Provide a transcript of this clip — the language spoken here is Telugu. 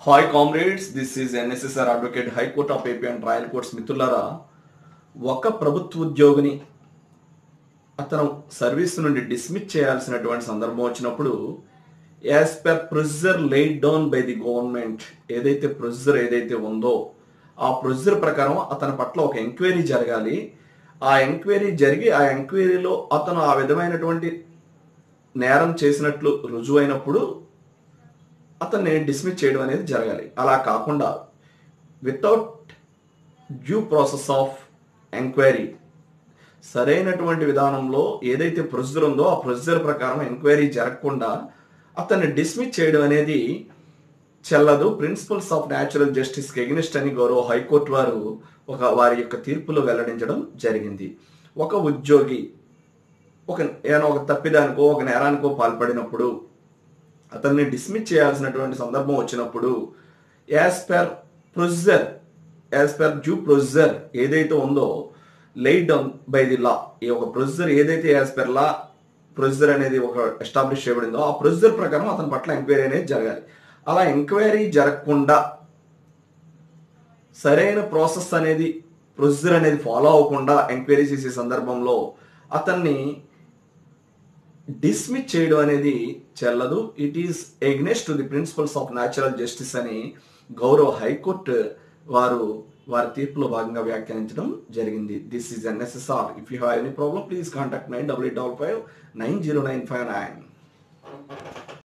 Hi comrades, this is NSSR advocate, high court of AP and trial courts. మిత్రులారా, ఒక ప్రభుత్వ ఉద్యోగిని అతను సర్వీస్ నుండి డిస్మిస్ చేయాల్సినటువంటి సందర్భం వచ్చినప్పుడు as per procedure laid down by the government, ఏదైతే ప్రొసీజర్ ఏదైతే ఉందో ఆ ప్రొసీజర్ ప్రకారం అతని పట్ల ఒక ఎంక్వైరీ జరగాలి. ఆ ఎంక్వైరీ జరిగి ఆ ఎంక్వైరీలో అతను ఆ విధమైనటువంటి నేరం చేసినట్లు రుజువైనప్పుడు అతన్ని డిస్మిస్ చేయడం అనేది జరగాలి. అలా కాకుండా without due process of enquiry, సరైనటువంటి విధానంలో ఏదైతే ప్రొసీజర్ ఉందో ఆ ప్రొసీజర్ ప్రకారం ఎంక్వైరీ జరగకుండా అతన్ని డిస్మిస్ చేయడం అనేది చెల్లదు. ప్రిన్సిపల్స్ ఆఫ్ న్యాచురల్ జస్టిస్కి ఎగ్నిస్ట్ అని గౌరవ హైకోర్టు వారు వారి యొక్క తీర్పులో వెల్లడించడం జరిగింది. ఒక ఉద్యోగి ఒక తప్పిదానికో ఒక నేరానికో పాల్పడినప్పుడు అతన్ని డిస్మిస్ చేయాల్సినటువంటి సందర్భం వచ్చినప్పుడు as per procedure, as per due procedure ఏదైతే ఉందో laid down by the law, ఈ ఒక ప్రొసీజర్ ఏదైతే యాజ్ పర్ లా ప్రొసీజర్ అనేది ఒక ఎస్టాబ్లిష్ చేయబడిందో ఆ ప్రొసీజర్ ప్రకారం అతని పట్ల ఎంక్వైరీ అనేది జరగాలి. అలా ఎంక్వైరీ జరగకుండా సరైన ప్రాసెస్ అనేది ప్రొసీజర్ అనేది ఫాలో అవ్వకుండా ఎంక్వైరీ చేసే సందర్భంలో అతన్ని డిస్మిస్ చేయడం అనేది చెల్లదు. It is against to the principles of natural justice అని గౌరవ హైకోర్టు వారి తీర్పులో భాగంగా వ్యాఖ్యానించడం జరిగింది. This is NSSR. If you have any problem please contact 9855 9095 9.